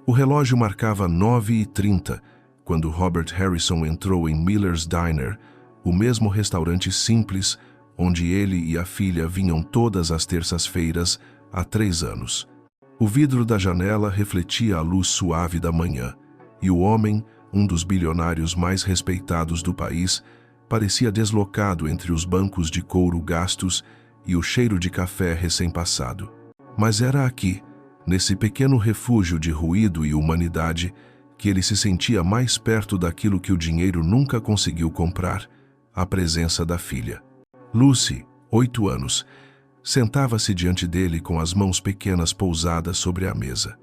O relógio marcava 9h30, quando Robert Harrison entrou em Miller's Diner, o mesmo restaurante simples onde ele e a filha vinham todas as terças-feiras há 3 anos. O vidro da janela refletia a luz suave da manhã, e o homem, um dos bilionários mais respeitados do país, parecia deslocado entre os bancos de couro gastos e o cheiro de café recém-passado. Mas era aqui, nesse pequeno refúgio de ruído e humanidade, que ele se sentia mais perto daquilo que o dinheiro nunca conseguiu comprar, a presença da filha. Lucy, 8 anos, sentava-se diante dele com as mãos pequenas pousadas sobre a mesa.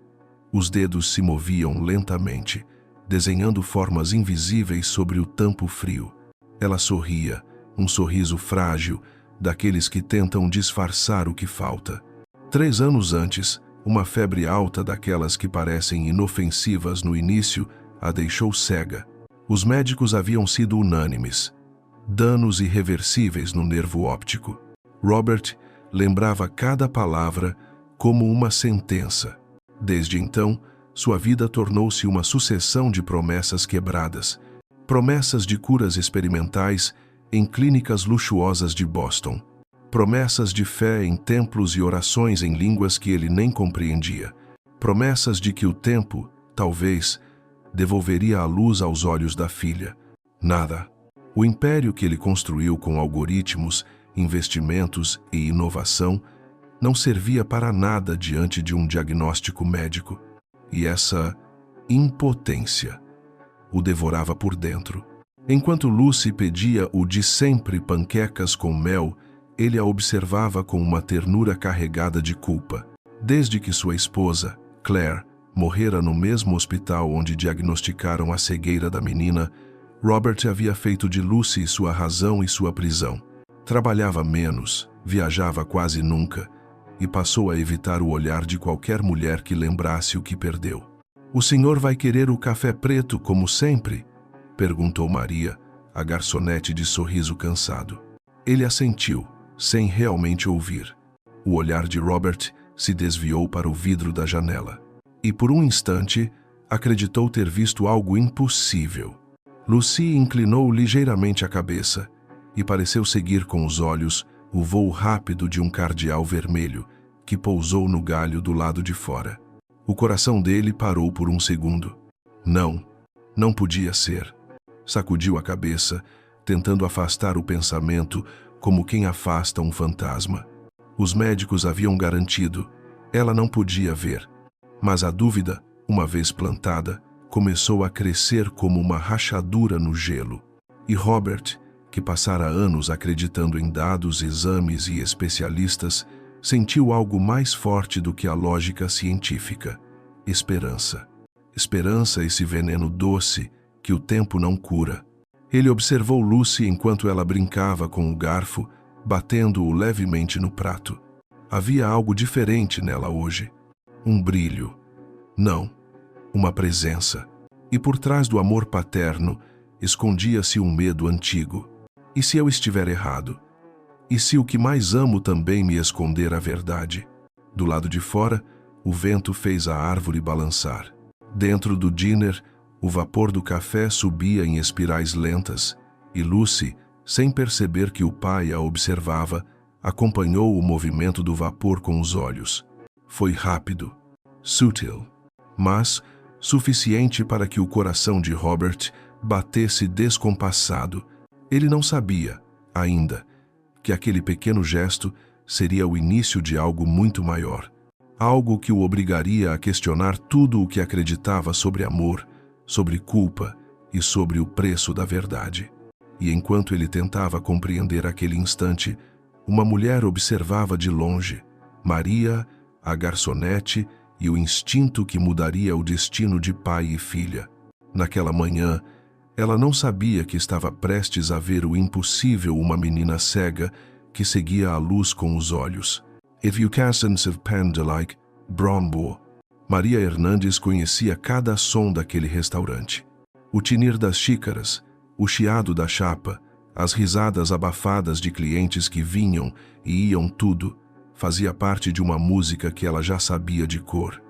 Os dedos se moviam lentamente, desenhando formas invisíveis sobre o tampo frio. Ela sorria, um sorriso frágil, daqueles que tentam disfarçar o que falta. 3 anos antes, uma febre alta daquelas que parecem inofensivas no início a deixou cega. Os médicos haviam sido unânimes. Danos irreversíveis no nervo óptico. Robert lembrava cada palavra como uma sentença. Desde então, sua vida tornou-se uma sucessão de promessas quebradas. Promessas de curas experimentais em clínicas luxuosas de Boston. Promessas de fé em templos e orações em línguas que ele nem compreendia. Promessas de que o tempo, talvez, devolveria a luz aos olhos da filha. Nada. O império que ele construiu com algoritmos, investimentos e inovação não servia para nada diante de um diagnóstico médico. E essa impotência o devorava por dentro. Enquanto Lucy pedia o de sempre panquecas com mel, ele a observava com uma ternura carregada de culpa. Desde que sua esposa, Claire, morrera no mesmo hospital onde diagnosticaram a cegueira da menina, Robert havia feito de Lucy sua razão e sua prisão. Trabalhava menos, viajava quase nunca, e passou a evitar o olhar de qualquer mulher que lembrasse o que perdeu. "O senhor vai querer o café preto, como sempre?" perguntou Maria, a garçonete de sorriso cansado. Ele assentiu, sem realmente ouvir. O olhar de Robert se desviou para o vidro da janela. E por um instante, acreditou ter visto algo impossível. Lucy inclinou ligeiramente a cabeça e pareceu seguir com os olhos o voo rápido de um cardeal vermelho que pousou no galho do lado de fora. O coração dele parou por um segundo. Não podia ser. Sacudiu a cabeça, tentando afastar o pensamento como quem afasta um fantasma. Os médicos haviam garantido, ela não podia ver. Mas a dúvida, uma vez plantada, começou a crescer como uma rachadura no gelo. E Robert, que passara anos acreditando em dados, exames e especialistas, sentiu algo mais forte do que a lógica científica: esperança. Esperança, esse veneno doce que o tempo não cura. Ele observou Lucy enquanto ela brincava com o garfo, batendo-o levemente no prato. Havia algo diferente nela hoje. Um brilho. Não, uma presença. E por trás do amor paterno, escondia-se um medo antigo. E se eu estiver errado? E se o que mais amo também me esconder a verdade? Do lado de fora, o vento fez a árvore balançar. Dentro do diner, o vapor do café subia em espirais lentas, e Lucy, sem perceber que o pai a observava, acompanhou o movimento do vapor com os olhos. Foi rápido, sutil, mas suficiente para que o coração de Robert batesse descompassado. Ele não sabia, ainda, que aquele pequeno gesto seria o início de algo muito maior. Algo que o obrigaria a questionar tudo o que acreditava sobre amor, sobre culpa e sobre o preço da verdade. E enquanto ele tentava compreender aquele instante, uma mulher observava de longe, Maria, a garçonete e o instinto que mudaria o destino de pai e filha. Naquela manhã, ela não sabia que estava prestes a ver o impossível, uma menina cega que seguia a luz com os olhos. If you can't have panned like Brombo. Maria Hernandes conhecia cada som daquele restaurante. O tinir das xícaras, o chiado da chapa, as risadas abafadas de clientes que vinham e iam, tudo fazia parte de uma música que ela já sabia de cor.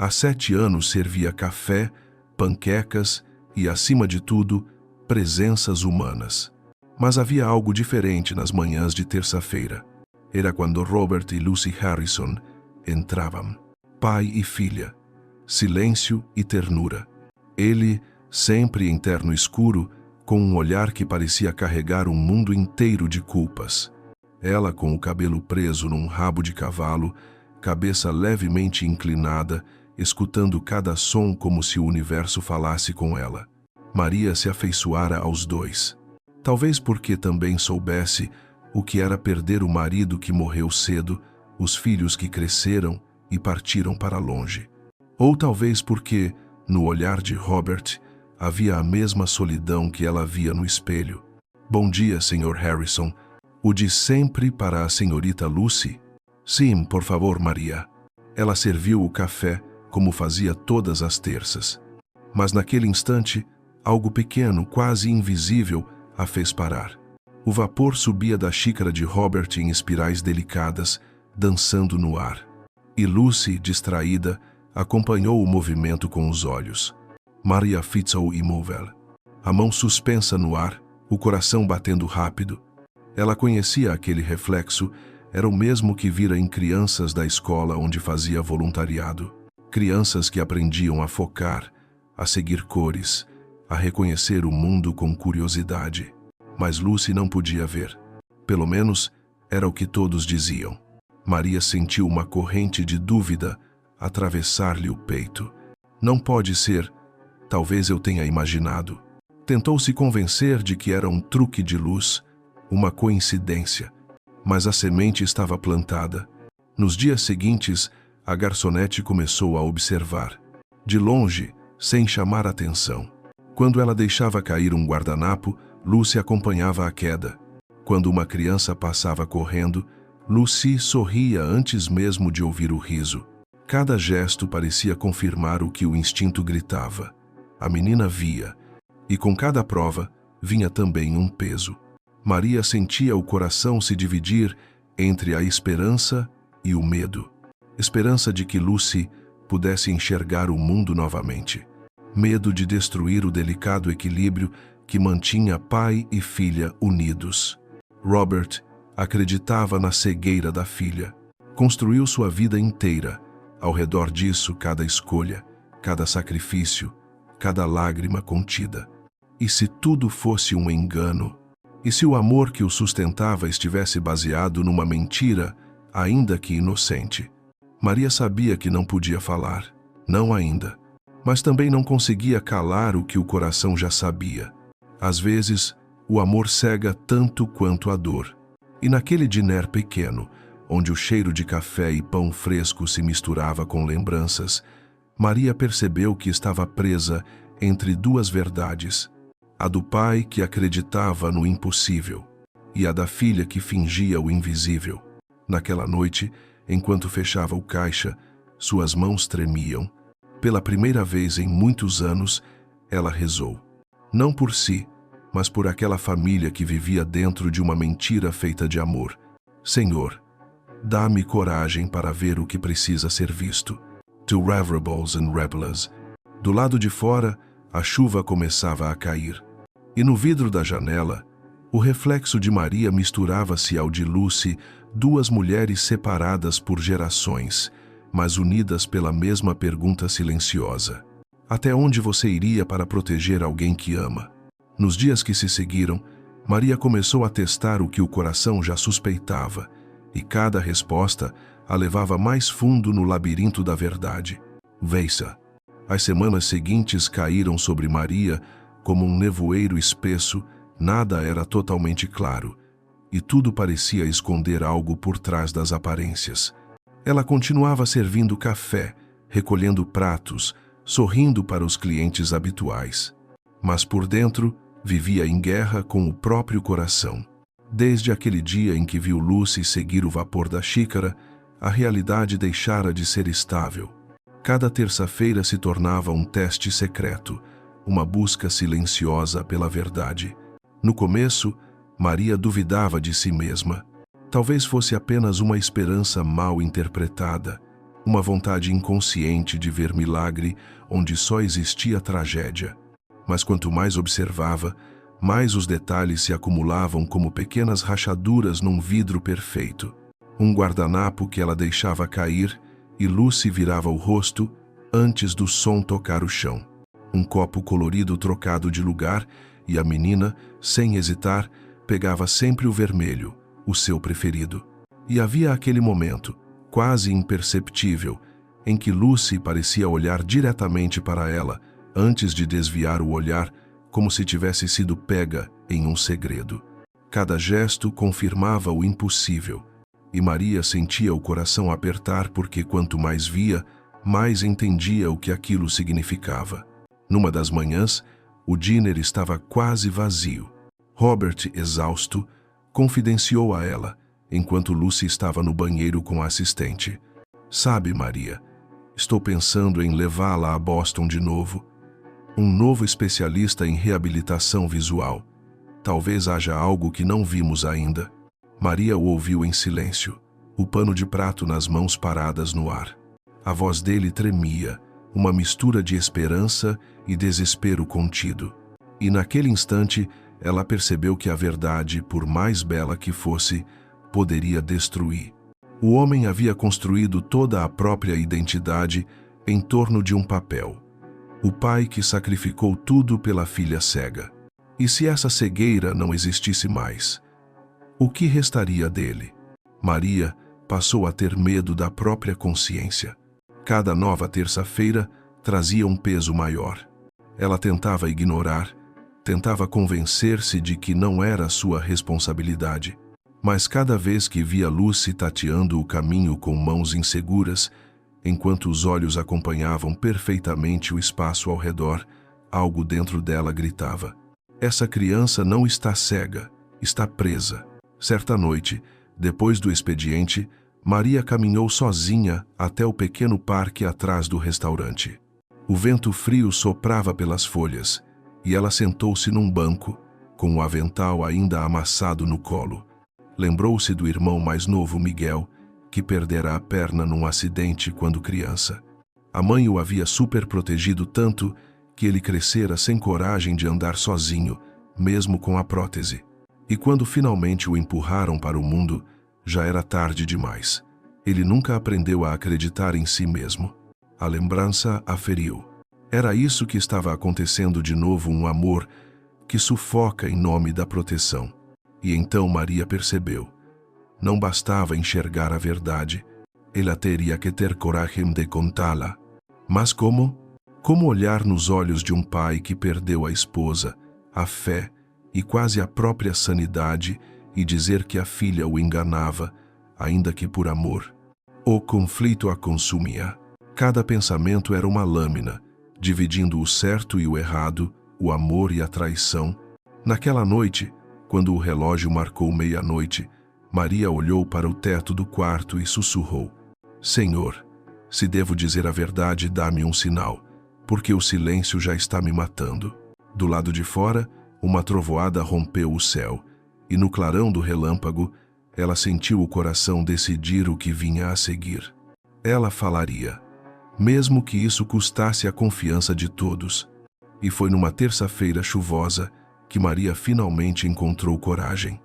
Há 7 anos servia café, panquecas e, acima de tudo, presenças humanas. Mas havia algo diferente nas manhãs de terça-feira. Era quando Robert e Lucy Harrison entravam. Pai e filha. Silêncio e ternura. Ele, sempre em terno escuro, com um olhar que parecia carregar um mundo inteiro de culpas. Ela com o cabelo preso num rabo de cavalo, cabeça levemente inclinada, escutando cada som como se o universo falasse com ela. Maria se afeiçoara aos dois. Talvez porque também soubesse o que era perder o marido que morreu cedo, os filhos que cresceram e partiram para longe. Ou talvez porque, no olhar de Robert, havia a mesma solidão que ela via no espelho. Bom dia, Sr. Harrison. O de sempre para a senhorita Lucy? Sim, por favor, Maria. Ela serviu o café, como fazia todas as terças. Mas naquele instante, algo pequeno, quase invisível, a fez parar. O vapor subia da xícara de Robert em espirais delicadas, dançando no ar. E Lucy, distraída, acompanhou o movimento com os olhos. Maria fitou imóvel. A mão suspensa no ar, o coração batendo rápido. Ela conhecia aquele reflexo, era o mesmo que vira em crianças da escola onde fazia voluntariado. Crianças que aprendiam a focar, a seguir cores, a reconhecer o mundo com curiosidade. Mas Lucy não podia ver. Pelo menos, era o que todos diziam. Maria sentiu uma corrente de dúvida atravessar-lhe o peito. Não pode ser, talvez eu tenha imaginado. Tentou se convencer de que era um truque de luz, uma coincidência. Mas a semente estava plantada. Nos dias seguintes, a garçonete começou a observar. De longe, sem chamar atenção. Quando ela deixava cair um guardanapo, Lucy acompanhava a queda. Quando uma criança passava correndo, Lucy sorria antes mesmo de ouvir o riso. Cada gesto parecia confirmar o que o instinto gritava. A menina via, e com cada prova vinha também um peso. Maria sentia o coração se dividir entre a esperança e o medo. Esperança de que Lucy pudesse enxergar o mundo novamente. Medo de destruir o delicado equilíbrio que mantinha pai e filha unidos. Robert acreditava na cegueira da filha. Construiu sua vida inteira. Ao redor disso, cada escolha, cada sacrifício, cada lágrima contida. E se tudo fosse um engano? E se o amor que o sustentava estivesse baseado numa mentira, ainda que inocente? Maria sabia que não podia falar. Não ainda. Mas também não conseguia calar o que o coração já sabia. Às vezes, o amor cega tanto quanto a dor. E naquele diner pequeno, onde o cheiro de café e pão fresco se misturava com lembranças, Maria percebeu que estava presa entre duas verdades. A do pai que acreditava no impossível e a da filha que fingia o invisível. Naquela noite, enquanto fechava o caixa, suas mãos tremiam. Pela primeira vez em muitos anos, ela rezou. Não por si, mas por aquela família que vivia dentro de uma mentira feita de amor. Senhor, dá-me coragem para ver o que precisa ser visto. To Rebels and Rebels. Do lado de fora, a chuva começava a cair. E no vidro da janela, o reflexo de Maria misturava-se ao de Lucy, duas mulheres separadas por gerações, mas unidas pela mesma pergunta silenciosa. Até onde você iria para proteger alguém que ama? Nos dias que se seguiram, Maria começou a testar o que o coração já suspeitava, e cada resposta a levava mais fundo no labirinto da verdade. Veissa. As semanas seguintes caíram sobre Maria como um nevoeiro espesso, nada era totalmente claro, e tudo parecia esconder algo por trás das aparências. Ela continuava servindo café, recolhendo pratos, sorrindo para os clientes habituais. Mas por dentro, vivia em guerra com o próprio coração. Desde aquele dia em que viu Lucy seguir o vapor da xícara, a realidade deixara de ser estável. Cada terça-feira se tornava um teste secreto, uma busca silenciosa pela verdade. No começo, Maria duvidava de si mesma. Talvez fosse apenas uma esperança mal interpretada. uma vontade inconsciente de ver milagre onde só existia tragédia. Mas quanto mais observava, mais os detalhes se acumulavam como pequenas rachaduras num vidro perfeito. Um guardanapo que ela deixava cair e Lucy virava o rosto antes do som tocar o chão. Um copo colorido trocado de lugar e a menina, sem hesitar, pegava sempre o vermelho, o seu preferido. E havia aquele momento, quase imperceptível, em que Lucy parecia olhar diretamente para ela, antes de desviar o olhar, como se tivesse sido pega em um segredo. Cada gesto confirmava o impossível, e Maria sentia o coração apertar porque quanto mais via, mais entendia o que aquilo significava. Numa das manhãs, o diner estava quase vazio. Robert, exausto, confidenciou a ela, enquanto Lucy estava no banheiro com a assistente. Sabe, Maria, estou pensando em levá-la a Boston de novo. Um novo especialista em reabilitação visual. Talvez haja algo que não vimos ainda. Maria o ouviu em silêncio, o pano de prato nas mãos paradas no ar. A voz dele tremia, uma mistura de esperança e desespero contido. E naquele instante, ela percebeu que a verdade, por mais bela que fosse, poderia destruir. O homem havia construído toda a própria identidade em torno de um papel. O pai que sacrificou tudo pela filha cega. E se essa cegueira não existisse mais? O que restaria dele? Maria passou a ter medo da própria consciência. Cada nova terça-feira trazia um peso maior. Ela tentava ignorar, tentava convencer-se de que não era sua responsabilidade. Mas cada vez que via Lucy tateando o caminho com mãos inseguras, enquanto os olhos acompanhavam perfeitamente o espaço ao redor, algo dentro dela gritava: essa criança não está cega, está presa. Certa noite, depois do expediente, Maria caminhou sozinha até o pequeno parque atrás do restaurante. O vento frio soprava pelas folhas, e ela sentou-se num banco, com o avental ainda amassado no colo. Lembrou-se do irmão mais novo, Miguel, que perdera a perna num acidente quando criança. A mãe o havia superprotegido tanto que ele crescera sem coragem de andar sozinho, mesmo com a prótese. E quando finalmente o empurraram para o mundo, já era tarde demais. Ele nunca aprendeu a acreditar em si mesmo. A lembrança a feriu. Era isso que estava acontecendo de novo, um amor que sufoca em nome da proteção. E então Maria percebeu. Não bastava enxergar a verdade. Ela teria que ter coragem de contá-la. Mas como? Como olhar nos olhos de um pai que perdeu a esposa, a fé e quase a própria sanidade e dizer que a filha o enganava, ainda que por amor? O conflito a consumia. Cada pensamento era uma lâmina, dividindo o certo e o errado, o amor e a traição. Naquela noite, quando o relógio marcou meia-noite, Maria olhou para o teto do quarto e sussurrou: Senhor, se devo dizer a verdade, dá-me um sinal, porque o silêncio já está me matando. Do lado de fora, uma trovoada rompeu o céu, e no clarão do relâmpago, ela sentiu o coração decidir o que vinha a seguir. Ela falaria, mesmo que isso custasse a confiança de todos. E foi numa terça-feira chuvosa que Maria finalmente encontrou coragem.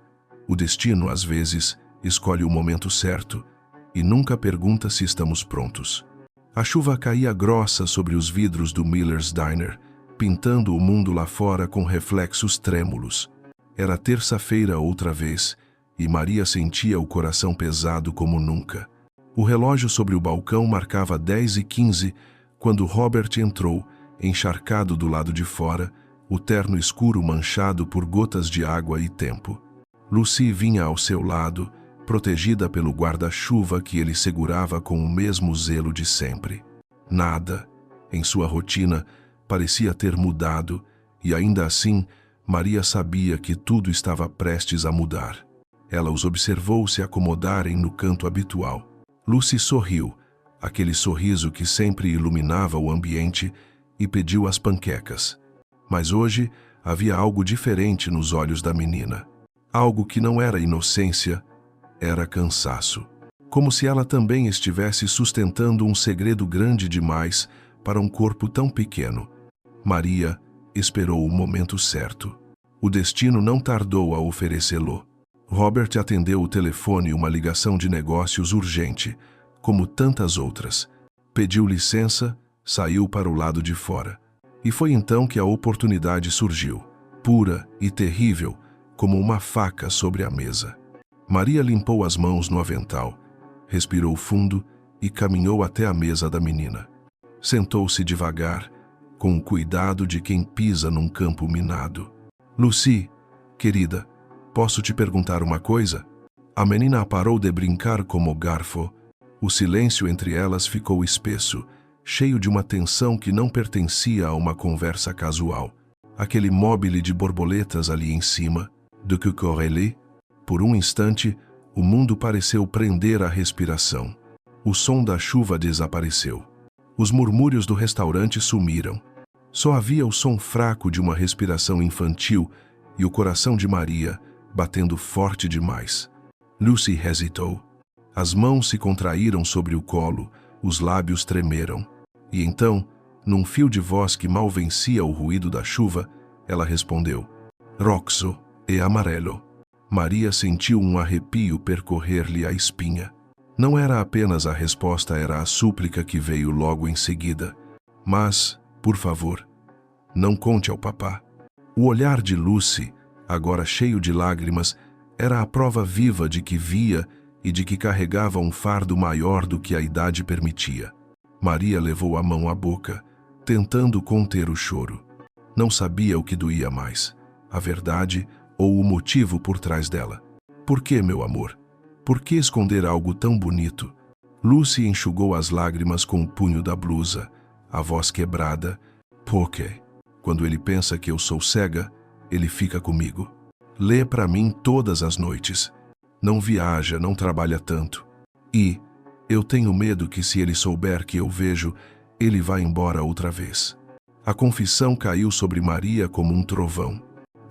O destino, às vezes, escolhe o momento certo e nunca pergunta se estamos prontos. A chuva caía grossa sobre os vidros do Miller's Diner, pintando o mundo lá fora com reflexos trêmulos. Era terça-feira outra vez, e Maria sentia o coração pesado como nunca. O relógio sobre o balcão marcava 10h15 quando Robert entrou, encharcado do lado de fora, o terno escuro manchado por gotas de água e tempo. Lucy vinha ao seu lado, protegida pelo guarda-chuva que ele segurava com o mesmo zelo de sempre. Nada, em sua rotina, parecia ter mudado, e ainda assim, Maria sabia que tudo estava prestes a mudar. Ela os observou se acomodarem no canto habitual. Lucy sorriu, aquele sorriso que sempre iluminava o ambiente, e pediu as panquecas. Mas hoje havia algo diferente nos olhos da menina. Algo que não era inocência, era cansaço. como se ela também estivesse sustentando um segredo grande demais para um corpo tão pequeno. Maria esperou o momento certo. O destino não tardou a oferecê-lo. Robert atendeu o telefone, uma ligação de negócios urgente, como tantas outras. Pediu licença, saiu para o lado de fora. E foi então que a oportunidade surgiu, pura e terrível, como uma faca sobre a mesa. Maria limpou as mãos no avental, respirou fundo e caminhou até a mesa da menina. Sentou-se devagar, com o cuidado de quem pisa num campo minado. Lucy, querida, posso te perguntar uma coisa? A menina parou de brincar como garfo. O silêncio entre elas ficou espesso, cheio de uma tensão que não pertencia a uma conversa casual. Aquele mobile de borboletas ali em cima, de que correlé, por um instante, o mundo pareceu prender a respiração. O som da chuva desapareceu. Os murmúrios do restaurante sumiram. Só havia o som fraco de uma respiração infantil e o coração de Maria batendo forte demais. Lucy hesitou. As mãos se contraíram sobre o colo, os lábios tremeram. E então, num fio de voz que mal vencia o ruído da chuva, ela respondeu: Roxo e amarelo. Maria sentiu um arrepio percorrer-lhe a espinha. Não era apenas a resposta, era a súplica que veio logo em seguida. Mas, por favor, não conte ao papá. O olhar de Lucy, agora cheio de lágrimas, era a prova viva de que via e de que carregava um fardo maior do que a idade permitia. Maria levou a mão à boca, tentando conter o choro. Não sabia o que doía mais, a verdade ou o motivo por trás dela. Por que, meu amor? Por que esconder algo tão bonito? Lucy enxugou as lágrimas com o punho da blusa, a voz quebrada. Porque, quando ele pensa que eu sou cega, ele fica comigo. Lê para mim todas as noites. Não viaja, não trabalha tanto. E eu tenho medo que, se ele souber que eu vejo, ele vá embora outra vez. A confissão caiu sobre Maria como um trovão.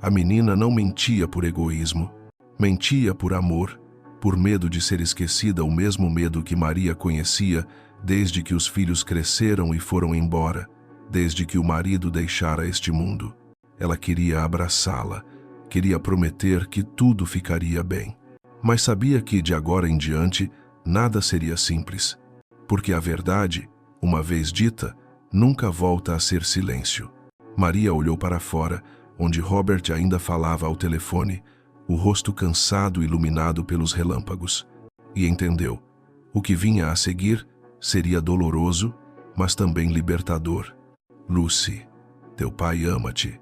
A menina não mentia por egoísmo. Mentia por amor, por medo de ser esquecida, o mesmo medo que Maria conhecia desde que os filhos cresceram e foram embora, desde que o marido deixara este mundo. Ela queria abraçá-la, queria prometer que tudo ficaria bem. Mas sabia que, de agora em diante, nada seria simples, porque a verdade, uma vez dita, nunca volta a ser silêncio. Maria olhou para fora, onde Robert ainda falava ao telefone, o rosto cansado e iluminado pelos relâmpagos, e entendeu. O que vinha a seguir seria doloroso, mas também libertador. Lucy, teu pai ama-te,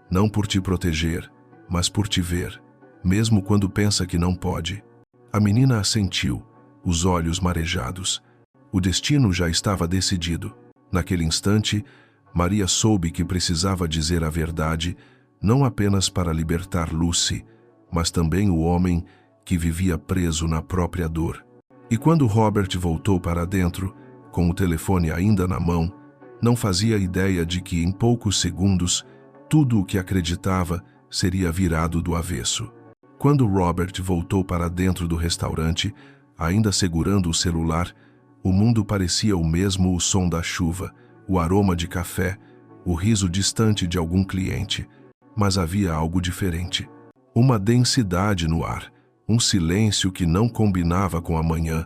não por te proteger, mas por te ver, mesmo quando pensa que não pode. A menina assentiu, os olhos marejados. O destino já estava decidido. Naquele instante, Maria soube que precisava dizer a verdade, não apenas para libertar Lucy, mas também o homem que vivia preso na própria dor. E quando Robert voltou para dentro, com o telefone ainda na mão, não fazia ideia de que, em poucos segundos, tudo o que acreditava seria virado do avesso. Quando Robert voltou para dentro do restaurante, ainda segurando o celular, o mundo parecia o mesmo: o som da chuva, o aroma de café, o riso distante de algum cliente. Mas havia algo diferente. Uma densidade no ar, um silêncio que não combinava com a manhã.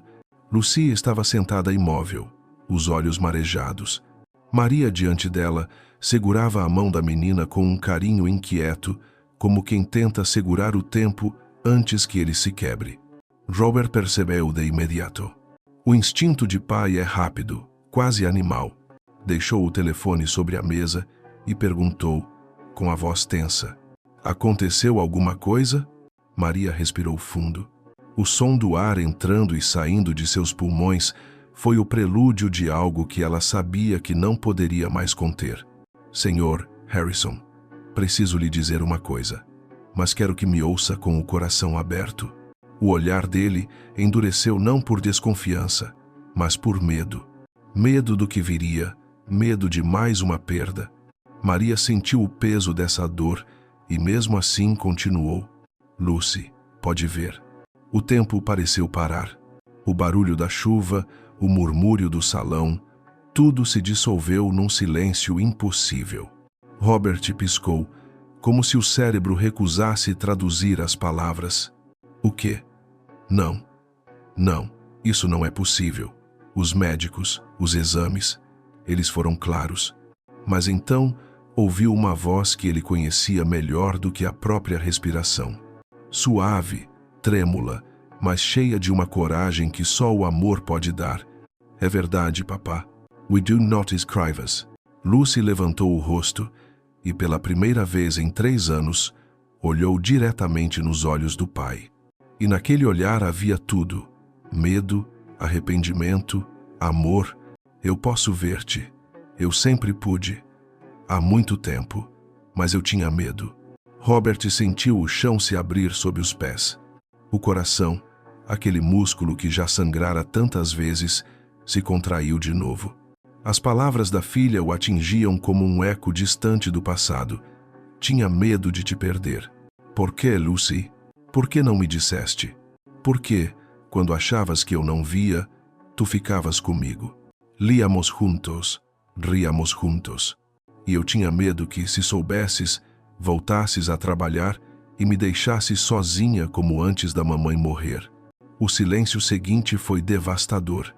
Lucy estava sentada imóvel, os olhos marejados. Maria, diante dela, segurava a mão da menina com um carinho inquieto, como quem tenta segurar o tempo antes que ele se quebre. Robert percebeu de imediato. O instinto de pai é rápido, quase animal. Deixou o telefone sobre a mesa e perguntou, com a voz tensa: aconteceu alguma coisa? Maria respirou fundo. O som do ar entrando e saindo de seus pulmões foi o prelúdio de algo que ela sabia que não poderia mais conter. Senhor Harrison, preciso lhe dizer uma coisa, mas quero que me ouça com o coração aberto. O olhar dele endureceu não por desconfiança, mas por medo. Medo do que viria, medo de mais uma perda. Maria sentiu o peso dessa dor e mesmo assim continuou. Lucy, pode ver. O tempo pareceu parar. O barulho da chuva, o murmúrio do salão, tudo se dissolveu num silêncio impossível. Robert piscou, como se o cérebro recusasse traduzir as palavras. O quê? Não. Não, isso não é possível. Os médicos, os exames, eles foram claros. Mas então ouviu uma voz que ele conhecia melhor do que a própria respiração. Suave, trêmula, mas cheia de uma coragem que só o amor pode dar. É verdade, papá. We do not escrive us. Lucy levantou o rosto e, pela primeira vez em 3 anos, olhou diretamente nos olhos do pai. E naquele olhar havia tudo: medo, arrependimento, amor. Eu posso ver-te. Eu sempre pude. Há muito tempo. Mas eu tinha medo. Robert sentiu o chão se abrir sob os pés. O coração, aquele músculo que já sangrara tantas vezes, se contraiu de novo. As palavras da filha o atingiam como um eco distante do passado. Tinha medo de te perder. Por que, Lucy? Por que não me disseste? Por que, quando achavas que eu não via, tu ficavas comigo? Líamos juntos, ríamos juntos. E eu tinha medo que, se soubesses, voltasses a trabalhar e me deixasses sozinha como antes da mamãe morrer. O silêncio seguinte foi devastador.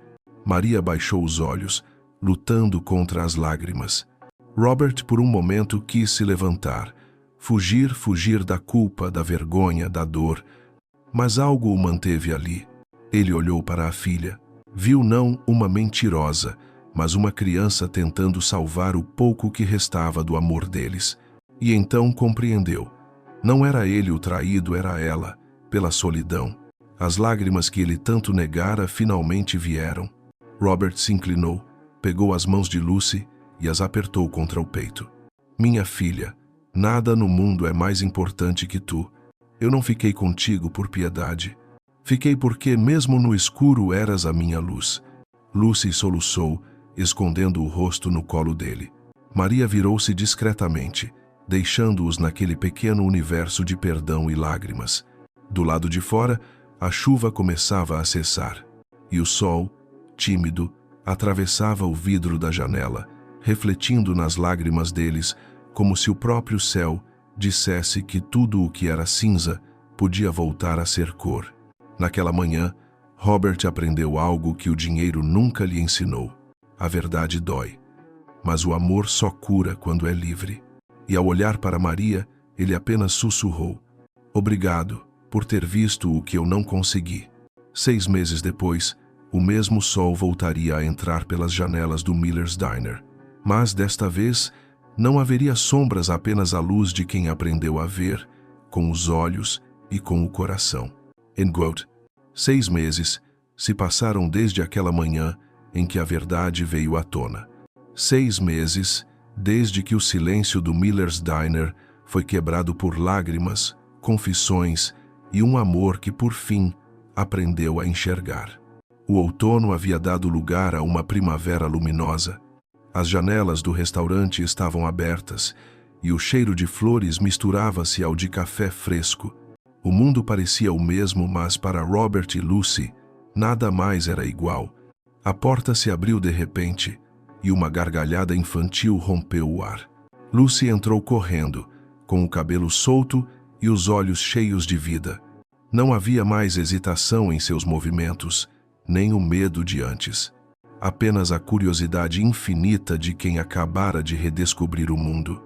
Maria baixou os olhos, lutando contra as lágrimas. Robert, por um momento, quis se levantar, fugir da culpa, da vergonha, da dor. Mas algo o manteve ali. Ele olhou para a filha. Viu não uma mentirosa, mas uma criança tentando salvar o pouco que restava do amor deles. E então compreendeu. Não era ele o traído, era ela, pela solidão. As lágrimas que ele tanto negara finalmente vieram. Robert se inclinou, pegou as mãos de Lucy e as apertou contra o peito. Minha filha, nada no mundo é mais importante que tu. Eu não fiquei contigo por piedade. Fiquei porque, mesmo no escuro, eras a minha luz. Lucy soluçou, escondendo o rosto no colo dele. Maria virou-se discretamente, deixando-os naquele pequeno universo de perdão e lágrimas. Do lado de fora, a chuva começava a cessar, e o sol, tímido, atravessava o vidro da janela, refletindo nas lágrimas deles, como se o próprio céu dissesse que tudo o que era cinza podia voltar a ser cor. Naquela manhã, Robert aprendeu algo que o dinheiro nunca lhe ensinou. A verdade dói, mas o amor só cura quando é livre. E ao olhar para Maria, ele apenas sussurrou: obrigado por ter visto o que eu não consegui. 6 meses depois, o mesmo sol voltaria a entrar pelas janelas do Miller's Diner. Mas desta vez, não haveria sombras, apenas a luz de quem aprendeu a ver, com os olhos e com o coração. Quote, 6 meses se passaram desde aquela manhã em que a verdade veio à tona. 6 meses desde que o silêncio do Miller's Diner foi quebrado por lágrimas, confissões e um amor que, por fim, aprendeu a enxergar. O outono havia dado lugar a uma primavera luminosa. As janelas do restaurante estavam abertas e o cheiro de flores misturava-se ao de café fresco. O mundo parecia o mesmo, mas para Robert e Lucy, nada mais era igual. A porta se abriu de repente e uma gargalhada infantil rompeu o ar. Lucy entrou correndo, com o cabelo solto e os olhos cheios de vida. Não havia mais hesitação em seus movimentos, nem o medo de antes. Apenas a curiosidade infinita de quem acabara de redescobrir o mundo.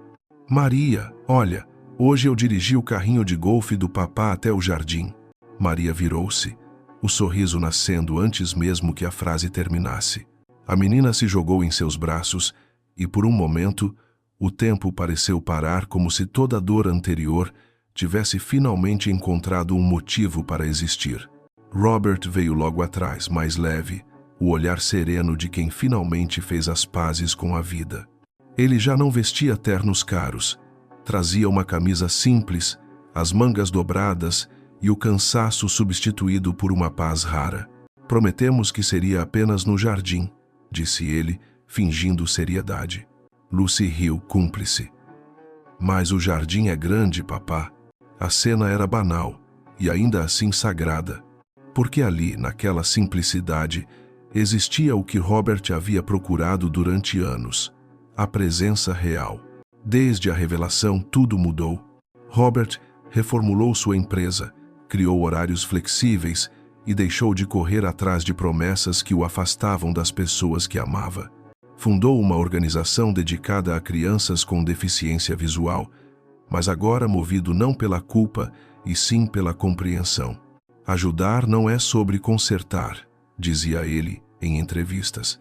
Maria, olha, hoje eu dirigi o carrinho de golfe do papá até o jardim. Maria virou-se, o sorriso nascendo antes mesmo que a frase terminasse. A menina se jogou em seus braços e, por um momento, o tempo pareceu parar, como se toda a dor anterior tivesse finalmente encontrado um motivo para existir. Robert veio logo atrás, mais leve, o olhar sereno de quem finalmente fez as pazes com a vida. Ele já não vestia ternos caros. Trazia uma camisa simples, as mangas dobradas e o cansaço substituído por uma paz rara. Prometemos que seria apenas no jardim, disse ele, fingindo seriedade. Lucy riu, cúmplice. Mas o jardim é grande, papá. A cena era banal e ainda assim sagrada. Porque ali, naquela simplicidade, existia o que Robert havia procurado durante anos: a presença real. Desde a revelação, tudo mudou. Robert reformulou sua empresa, criou horários flexíveis e deixou de correr atrás de promessas que o afastavam das pessoas que amava. Fundou uma organização dedicada a crianças com deficiência visual, mas agora movido não pela culpa, e sim pela compreensão. Ajudar não é sobre consertar, dizia ele em entrevistas.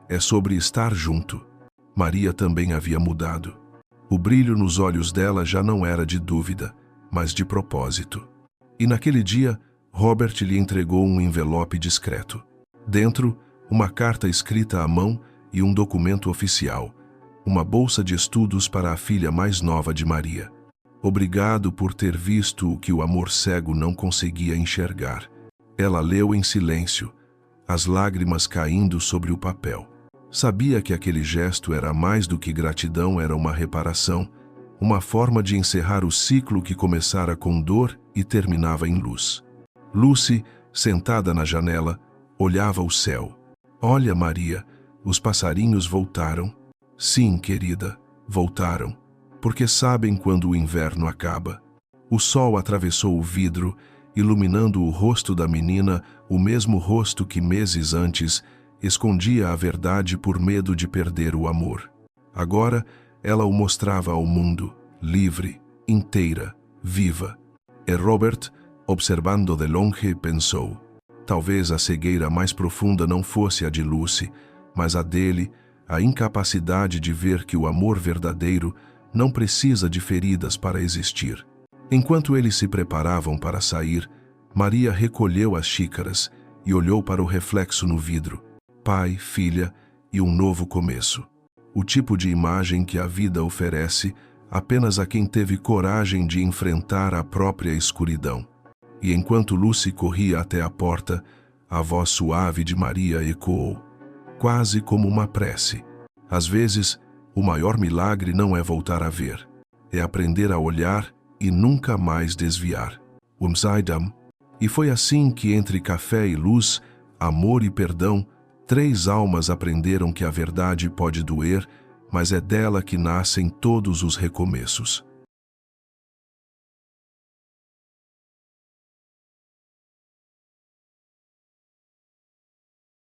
É sobre estar junto. Maria também havia mudado. O brilho nos olhos dela já não era de dúvida, mas de propósito. E naquele dia, Robert lhe entregou um envelope discreto. Dentro, uma carta escrita à mão e um documento oficial, uma bolsa de estudos para a filha mais nova de Maria. Obrigado por ter visto o que o amor cego não conseguia enxergar. Ela leu em silêncio, as lágrimas caindo sobre o papel. Sabia que aquele gesto era mais do que gratidão, era uma reparação, uma forma de encerrar o ciclo que começara com dor e terminava em luz. Lucy, sentada na janela, olhava o céu. Olha, Maria, os passarinhos voltaram. Sim, querida, voltaram, porque sabem quando o inverno acaba. O sol atravessou o vidro, iluminando o rosto da menina, o mesmo rosto que meses antes escondia a verdade por medo de perder o amor. Agora, ela o mostrava ao mundo, livre, inteira, viva. E Robert, observando de longe, pensou: talvez a cegueira mais profunda não fosse a de Lucy, mas a dele, a incapacidade de ver que o amor verdadeiro não precisa de feridas para existir. Enquanto eles se preparavam para sair, Maria recolheu as xícaras e olhou para o reflexo no vidro. Pai, filha e um novo começo. O tipo de imagem que a vida oferece apenas a quem teve coragem de enfrentar a própria escuridão. E enquanto Lucy corria até a porta, a voz suave de Maria ecoou, quase como uma prece. Às vezes, o maior milagre não é voltar a ver, é aprender a olhar e nunca mais desviar. Umsaidam. E foi assim que, entre café e luz, amor e perdão, 3 almas aprenderam que a verdade pode doer, mas é dela que nascem todos os recomeços.